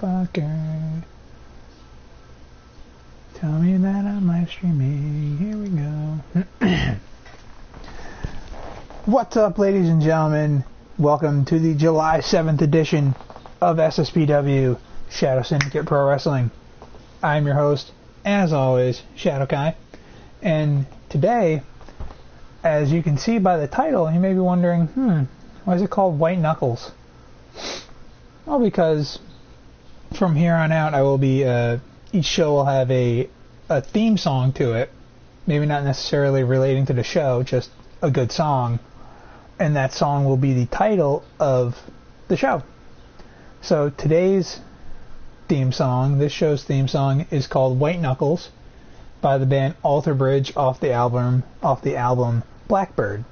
motherfucker. Tell me that I'm live streaming. Here we go. What's up, ladies and gentlemen? Welcome to the July 7th edition of SSPW Shadow Syndicate Pro Wrestling. I'm your host, as always, Shadow Kai. And today, as you can see by the title, you may be wondering, why is it called White Knuckles? Well, because from here on out, I will be, each show will have a theme song to it. Maybe not necessarily relating to the show, just a good song. And that song will be the title of the show. So today's theme song, this show's theme song, is called White Knuckles by the band Alter Bridge off the album Blackbird.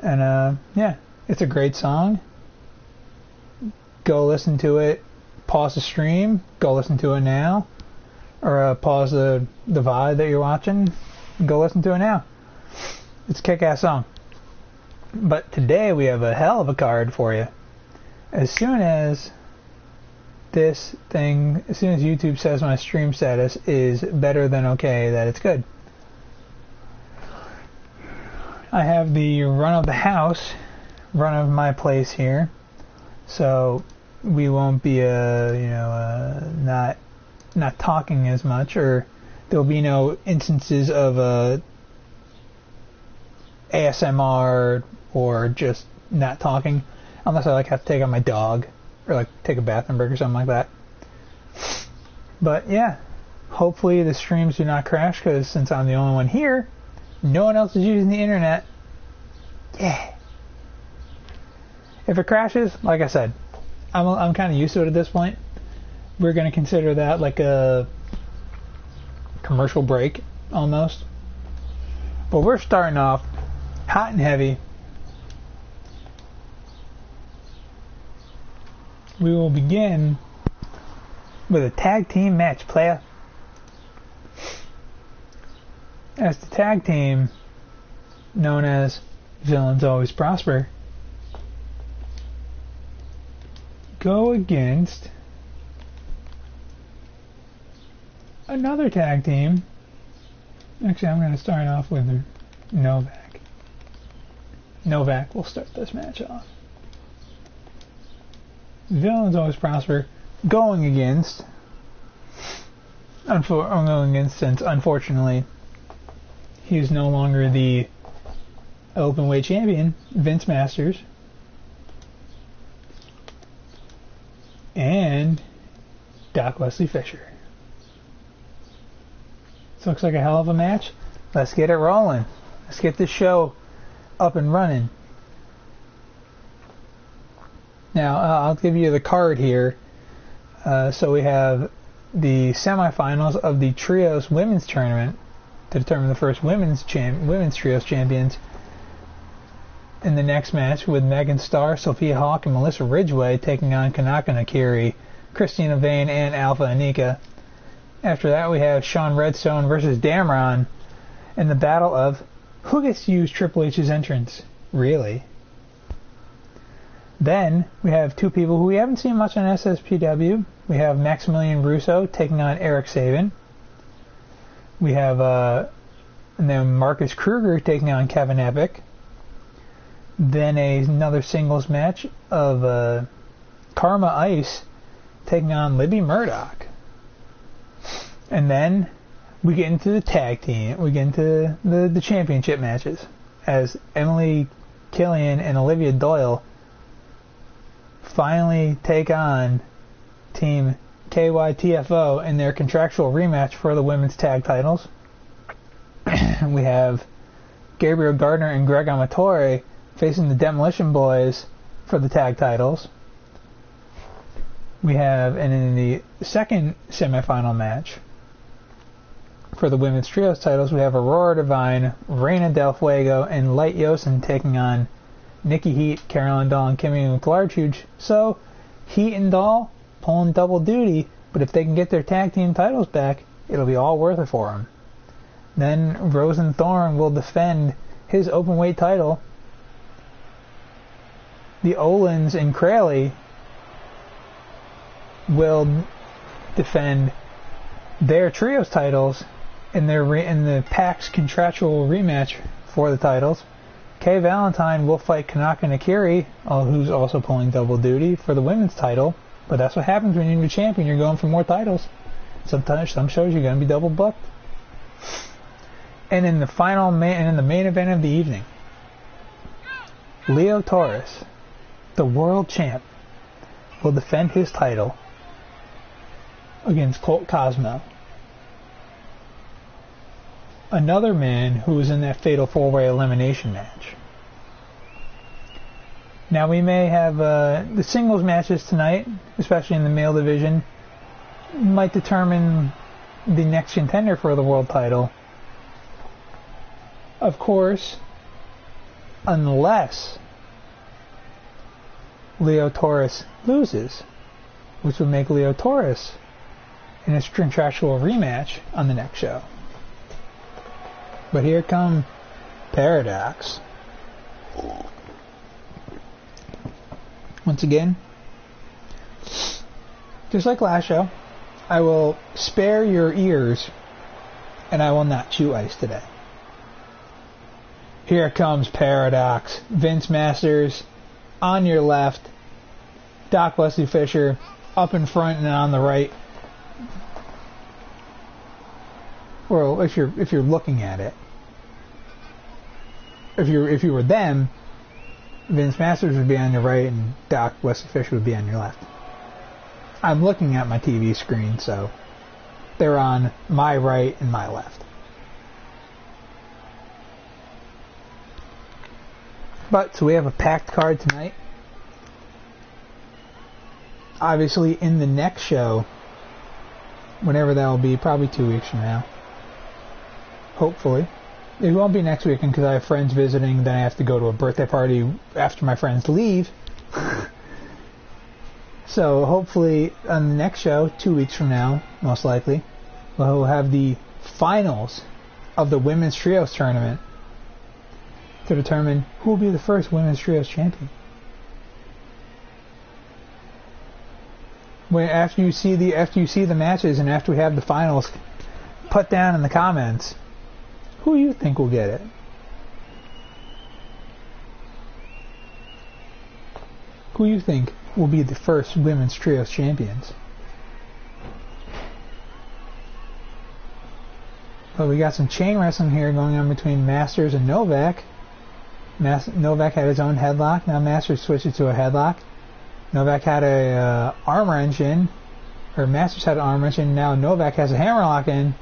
And yeah, it's a great song. Go listen to it. Pause the stream. Go listen to it now. Or pause the VOD that you're watching. And go listen to it now. It's a kick-ass song. But today we have a hell of a card for you. As soon as YouTube says my stream status is better than okay, that it's good. I have the run of the house, run of my place here. So we won't be not talking as much, or there'll be no instances of ASMR or just not talking, unless I have to take out my dog or take a bathroom break or something like that. But yeah, hopefully the streams do not crash, because since I'm the only one here, no one else is using the internet. Yeah. If it crashes, like I said, I'm kind of used to it at this point. We're going to consider that like a commercial break, almost. But we're starting off hot and heavy. We will begin with a tag team match, playa. As the tag team known as Villains Always Prosper go against another tag team. Actually, I'm going to start off with Novak. Novak will start this match off. Villains Always Prosper going against, since unfortunately he's no longer the openweight champion, Vince Masters, and Doc Wesley Fisher. This looks like a hell of a match. Let's get it rolling. Let's get this show up and running. Now, I'll give you the card here. So we have the semifinals of the Trios Women's Tournament to determine the first women's Trios champions. In the next match, with Megan Starr, Sophia Hawk, and Melissa Ridgway taking on Kanaka Nakiri, Christina Vane, and Alpha Anika. After that, we have Sean Redstone versus Damron in the battle of who gets to use Triple H's entrance. Really? Then we have two people who we haven't seen much on SSPW. We have Maximilian Russo taking on Eric Saban. We have and then Marcus Kruger taking on Kevin Epic. Then another singles match of Karma Ice taking on Libby Murdoch. And then we get into the tag team. We get into the championship matches as Emily Killian and Olivia Doyle finally take on Team KYTFO in their contractual rematch for the women's tag titles. We have Gabriel Gardner and Greg Amatore facing the Demolition Boys for the tag titles. We have, and in the second semifinal match for the women's trios titles, we have Aurora Divine, Reina Del Fuego, and Light Yosen taking on Nikki Heat, Carolyn Dahl, and Kimmy McLarge. So Heat and Dahl pulling double duty, but if they can get their tag team titles back, it'll be all worth it for them. Then Rosen Thorn will defend his openweight title. The Olins and Crayley will defend their trios titles in the PAC's contractual rematch for the titles. Kay Valentine will fight Kanaka Nakiri, who's also pulling double duty for the women's title. But that's what happens when you're a champion. You're going for more titles. Sometimes, some shows you're going to be double booked. And in the main event of the evening, Leo Torres, the world champ, will defend his title against Colt Cosmo, another man who was in that fatal 4-way elimination match. Now we may have the singles matches tonight, especially in the male division, might determine the next contender for the world title. Of course, unless Leo Torres loses, which would make Leo Torres in a contractual rematch on the next show. But here come Paradox. Once again, just like last show, I will spare your ears and I will not chew ice today. Here comes Paradox. Vince Masters on your left, Doc Wesley Fisher up in front and on the right. Well, if you're looking at it, if you were them, Vince Masters would be on your right and Doc Wesley Fisher would be on your left. I'm looking at my TV screen, so they're on my right and my left. So we have a packed card tonight. Obviously, in the next show, whenever that will be, probably 2 weeks from now. Hopefully. It won't be next weekend because I have friends visiting, then I have to go to a birthday party after my friends leave. So hopefully on the next show, 2 weeks from now, most likely, we'll have the finals of the Women's Trios Tournament to determine who will be the first Women's Trios champion. After you see the matches and after we have the finals, put down in the comments who you think will get it. Who you think will be the first Women's Trios champions? But we got some chain wrestling here going on between Masters and Novak. Novak had his own headlock. Now Masters switched it to a headlock. Novak had a arm wrench in, or Masters had an arm wrench in. Now Novak has a hammerlock in.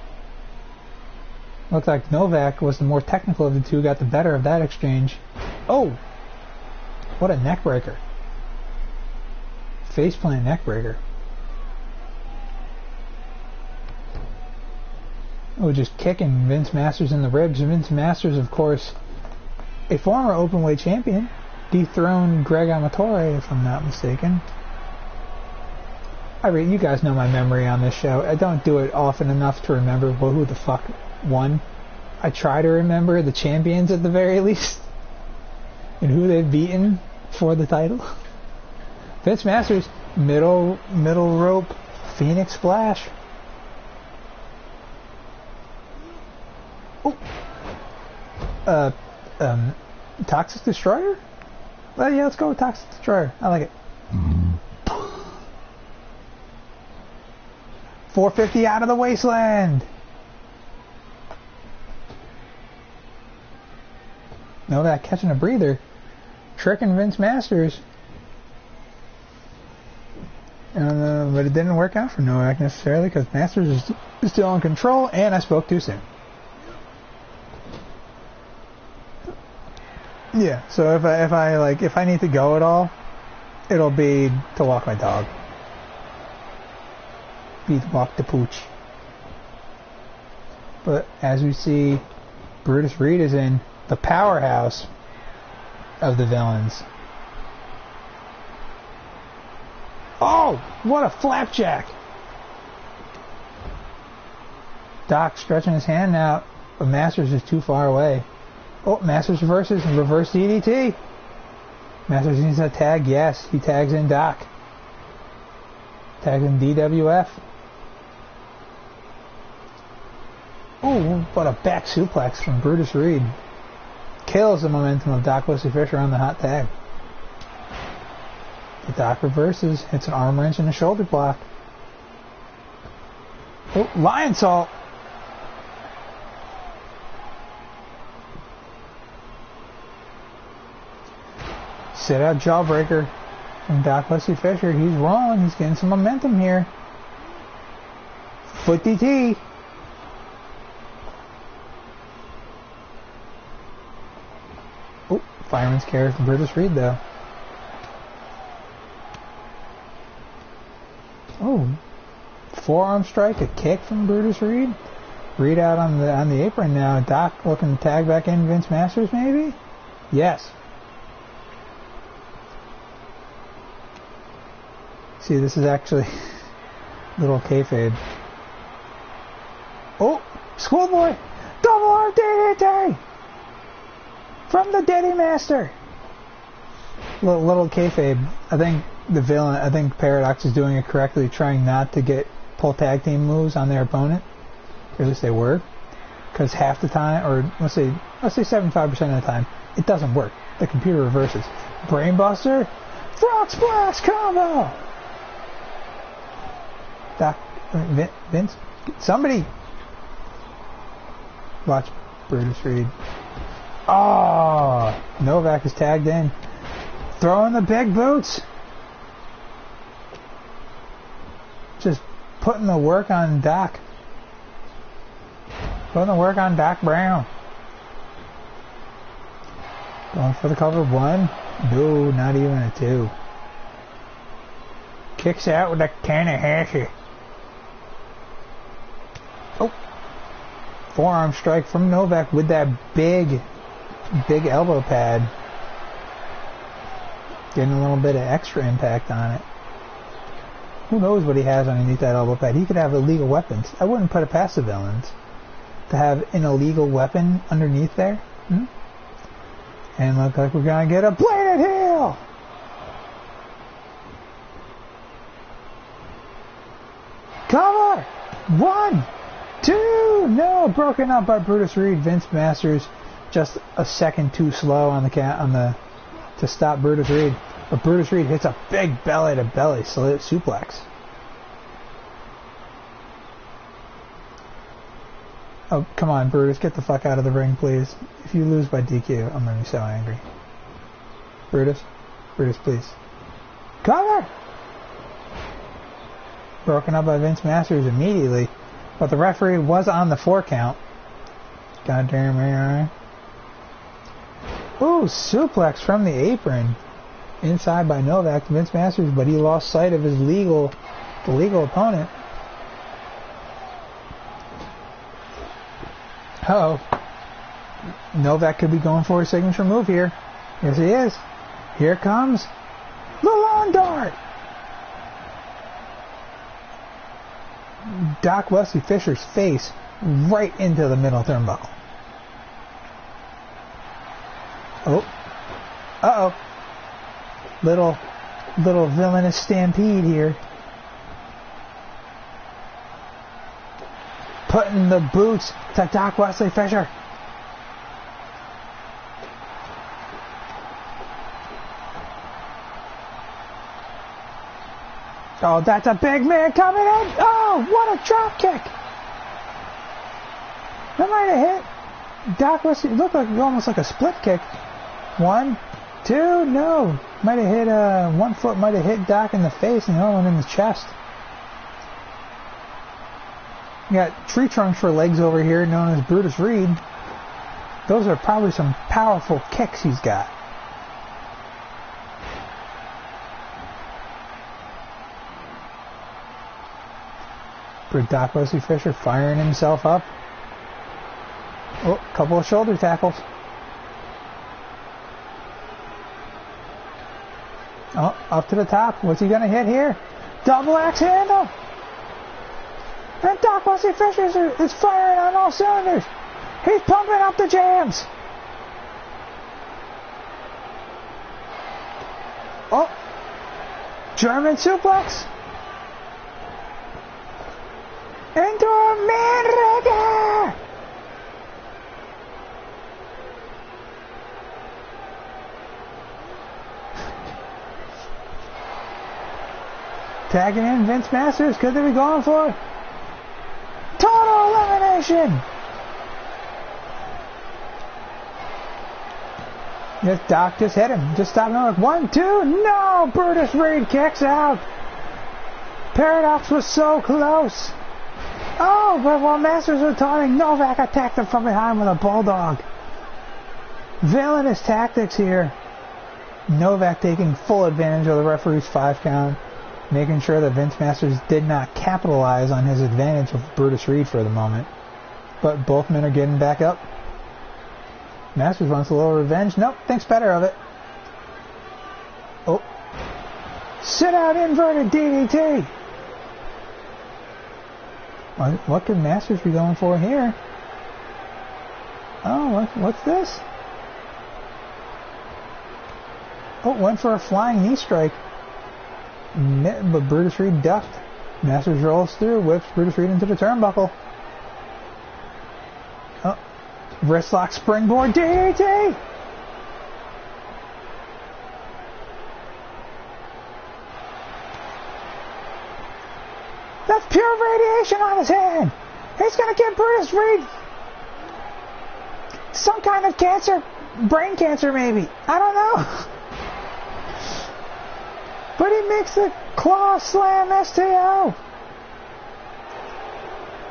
Looked like Novak was the more technical of the two, got the better of that exchange. Oh! What a neck breaker. Faceplant neck breaker. Oh, just kicking Vince Masters in the ribs. Vince Masters, of course, a former openweight champion, dethroned Greg Amatore, if I'm not mistaken. You guys know my memory on this show. I don't do it often enough to remember who the fuck won. I try to remember the champions at the very least and who they've beaten for the title. Vince Masters, middle rope, Phoenix Splash. Oh. Toxic Destroyer? Well, yeah, let's go with Toxic Destroyer. I like it. 450 out of the wasteland. Novak catching a breather. Tricking Vince Masters. But it didn't work out for Novak necessarily because Masters is still in control, and I spoke too soon. Yeah, so if I need to go at all, it'll be to walk my dog. Be to walk the pooch. But as we see, Brutus Reed is in the powerhouse of the villains. Oh, what a flapjack! Doc stretching his hand out, but Masters is too far away. Oh, Masters reverses, reverse DDT. Masters needs a tag, yes, he tags in Doc. Tagged in DWF. Oh, what a back suplex from Brutus Reed. Kills the momentum of Doc Wesley Fisher on the hot tag. The Doc reverses, hits an arm wrench and a shoulder block. Oh, lion salt. Sit out jawbreaker from Doc Wesley Fisher. He's rolling. He's getting some momentum here. Foot DT. Oh, fireman's carry from Brutus Reed though. Oh, forearm strike, a kick from Brutus Reed. Reed out on the apron now. Doc looking to tag back in Vince Masters maybe? Yes. See, this is actually little kayfabe. Oh, schoolboy, double arm DDT from the Diddy Master. Little kayfabe. I think the villain, I think Paradox is doing it correctly, trying not to pull tag team moves on their opponent. Or at least they were, because half the time, or let's say 75% of the time, it doesn't work. The computer reverses. Brainbuster, frog splash combo. Doc, Vince, somebody watch Brutus Reed. Oh, Novak is tagged in. Throwing the big boots. Just putting the work on Doc. Putting the work on Doc Brown. Going for the cover. 1. No, not even a 2. Kicks out with a Tanahashi. Oh. Forearm strike from Novak with that big elbow pad. Getting a little bit of extra impact on it. Who knows what he has underneath that elbow pad? He could have illegal weapons. I wouldn't put it past the villains to have an illegal weapon underneath there. And look like we're going to get a bladed heel. Cover. 1, 2. No, broken up by Brutus Reed. Vince Masters just a second too slow on the to stop Brutus Reed. But Brutus Reed hits a big belly to belly suplex. Oh, come on, Brutus, get the fuck out of the ring, please. If you lose by DQ, I'm going to be so angry. Brutus, please. Cover! Broken up by Vince Masters immediately, but the referee was on the 4 count. Goddamn right. Ooh, suplex from the apron. Inside by Novak to Vince Masters, but he lost sight of his legal opponent. Uh-oh. Novak could be going for a signature move here. Yes, he is. Here comes the lawn dart. Doc Wesley Fisher's face right into the middle turnbuckle. Oh. Uh-oh. Little villainous stampede here. Putting the boots to Doc Wesley Fisher. Oh, that's a big man coming in. Oh, what a drop kick. That might have hit Doc Wesley. It looked like almost like a split kick. 1, 2, no. Might have hit, one foot might have hit Doc in the face and the other one in the chest. You got tree trunks for legs over here known as Brutus Reed. Those are probably some powerful kicks he's got. For Doc Wesley Fisher firing himself up. Oh, couple of shoulder tackles. Oh, up to the top. What's he going to hit here? Double axe handle. And Doc Wesley Fisher is firing on all cylinders. He's pumping up the jams. Oh, German suplex. Into a man-rigger! Tagging in Vince Masters. Could they be going for total elimination? Yes, Doc just hit him. Just stop him. 1, 2. No! Brutus Reed kicks out. Paradox was so close. Oh, but while Masters was taunting, Novak attacked him from behind with a bulldog. Villainous tactics here. Novak taking full advantage of the referee's 5 count, making sure that Vince Masters did not capitalize on his advantage of Brutus Reed for the moment. But both men are getting back up. Masters wants a little revenge. Nope, thinks better of it. Oh. Sit out inverted DDT. What could Masters be going for here? Oh, what's this? Oh, went for a flying knee strike. But Brutus Reed ducked. Masters rolls through, whips Brutus Reed into the turnbuckle. Oh, wristlock springboard DDT! That's pure radiation on his hand! He's gonna give Brutus Reed some kind of cancer. Brain cancer, maybe. I don't know. But he makes the claw slam STO.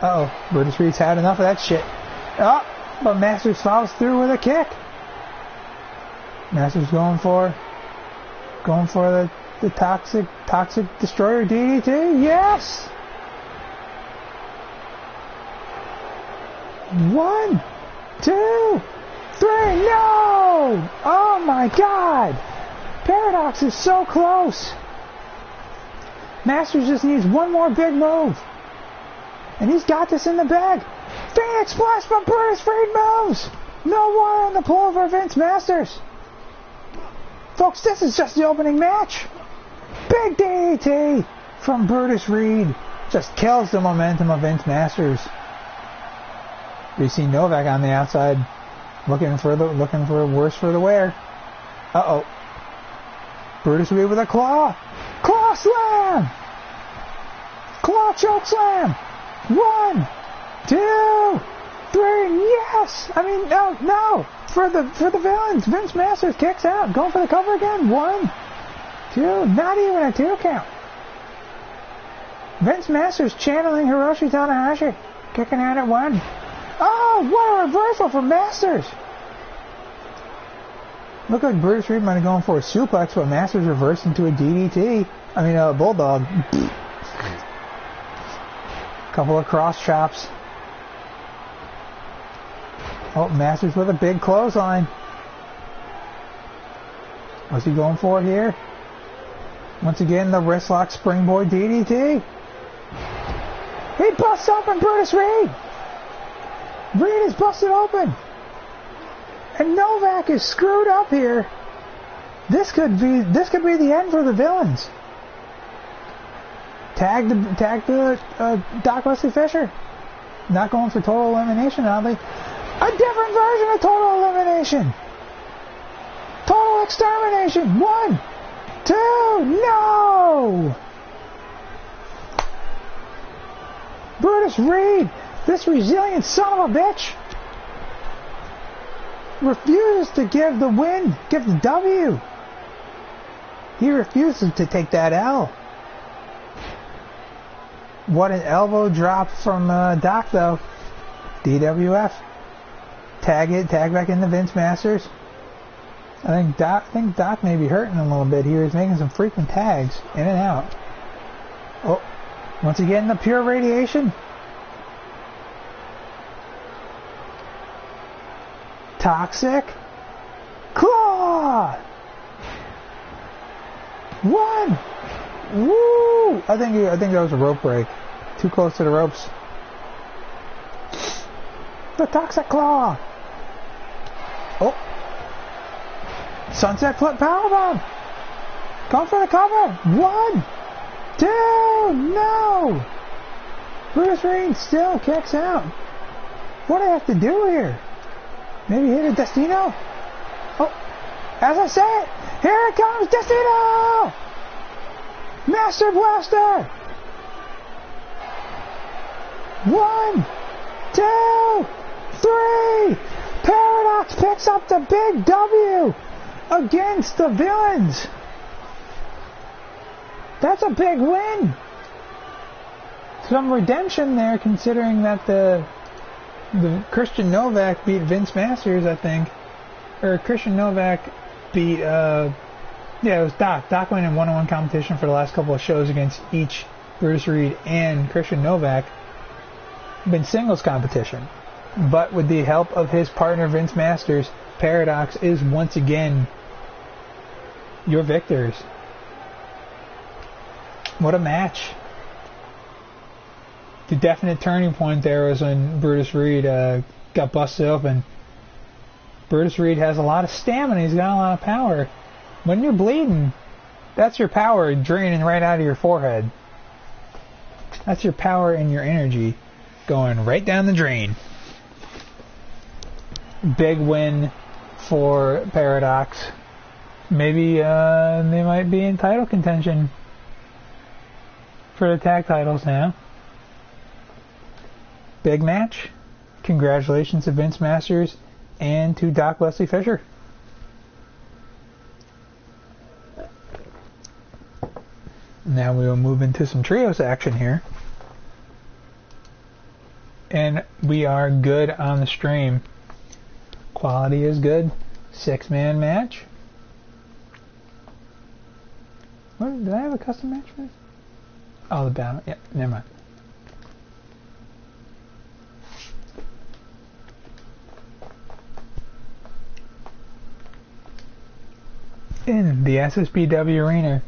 Uh-oh. Brutus Reed's had enough of that shit. Oh, but Masters follows through with a kick. Masters going for the toxic destroyer DDT. Yes! 1, 2, 3. No! Oh my God! Paradox is so close. Masters just needs one more big move. And he's got this in the bag. Phoenix Splash, but Brutus Reed moves. No water on the pole for Vince Masters. Folks, this is just the opening match. Big DDT from Brutus Reed. Just kills the momentum of Vince Masters. We see Novak on the outside looking for worse for the wear. Uh-oh. Brutus Reed with a claw. Claw slam! Claw choke slam! 1, 2, 3. Yes! I mean, no. For the villains, Vince Masters kicks out. Going for the cover again. 1, 2. Not even a 2 count. Vince Masters channeling Hiroshi Tanahashi. Kicking out at 1. Oh, what a reversal for Masters! Looked like Brutus Reed might have gone for a suplex, but Masters reversed into a DDT. I mean, a bulldog. Couple of cross chops. Oh, Masters with a big clothesline. What's he going for here? Once again, the wristlock springboard DDT. He busts open Brutus Reed. Reed is busted open. And Novak is screwed up here. This could be the end for the villains. Tag the Doc Wesley Fisher. Not going for total elimination, oddly. A different version of total elimination. Total extermination. 1, 2, no! Brutus Reed, this resilient son of a bitch, refuses to give the win, give the W. He refuses to take that L. What an elbow drop from Doc, though. DWF. Tag back into Vince Masters. I think Doc may be hurting a little bit here. He's making some frequent tags in and out. Oh, once again the pure radiation. Toxic claw. 1. Woo! I think that was a rope break. Too close to the ropes. The toxic claw. Oh. Sunset flip powerbomb. Going for the cover. 1, 2, no. Brutus Reed still kicks out. What do I have to do here? Maybe hit a Destino? Oh, as I say it, here it comes, Destino! Master Blaster! 1, 2, 3! Paradox picks up the big W against the Villains. That's a big win. Some redemption there, considering that the Christian Novak beat Vince Masters, I think. Or Christian Novak beat, it was Doc. Doc went in one-on-one competition for the last couple of shows against each Brutus Reed and Christian Novak. Been singles competition. But with the help of his partner Vince Masters, Paradox is once again your victors. What a match. The definite turning point there was when Brutus Reed got busted open. Brutus Reed has a lot of stamina. He's got a lot of power. When you're bleeding, that's your power draining right out of your forehead. That's your power and your energy going right down the drain. Big win for Paradox. Maybe they might be in title contention for the tag titles now. Big match. Congratulations to Vince Masters and to Doc Wesley Fisher. Now we will move into some trios action here. And we are good on the stream. Quality is good. 6-man match. What, did I have a custom match for this? Oh, the battle. Yeah, never mind. In the SSPW arena.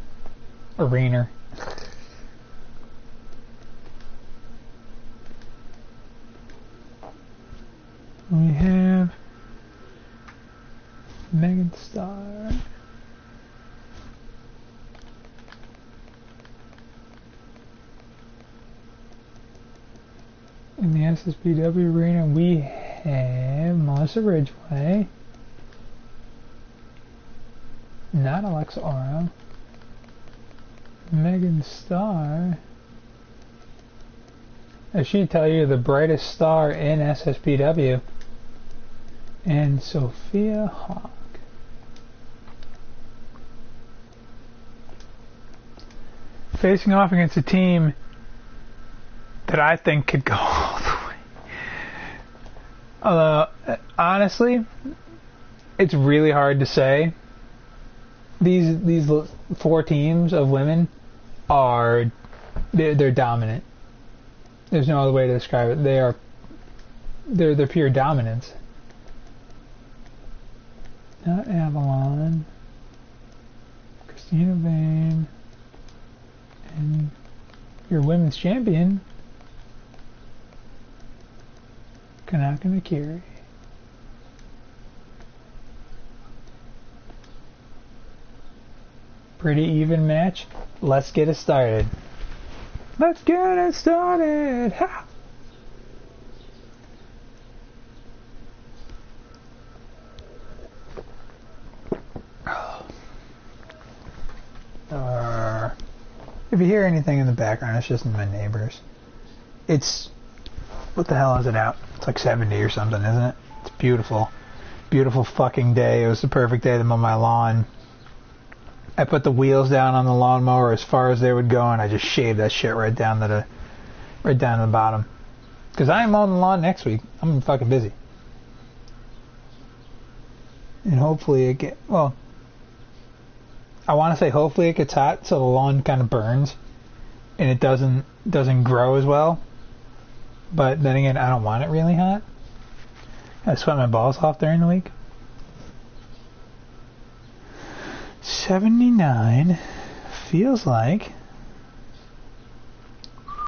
We have Megan Starr. In the SSPW arena, we have Melissa Ridgeway. Not Alexa Oro. Megan Starr. As she tell you, the brightest star in SSPW. And Sophia Hawk. Facing off against a team that I think could go all the way. Although, honestly, it's really hard to say. These 4 teams of women are they're dominant. There's no other way to describe it. They're pure dominance. Not Avalon, Christina Vane, and your women's champion, Kanaka Nakiri. Pretty even match. Let's get it started. Let's get it started. Ha! If you hear anything in the background, it's just my neighbors. It's... What the hell is it out? It's like 70 or something, isn't it? It's beautiful. Beautiful fucking day. It was the perfect day to mow my lawn. I put the wheels down on the lawnmower as far as they would go, and I just shaved that shit right down to the bottom. Because I am mowing the lawn next week. I'm fucking busy. And hopefully it get... Well... I want to say hopefully it gets hot so the lawn kind of burns and it doesn't grow as well. But then again, I don't want it really hot. I sweat my balls off during the week. 79 feels like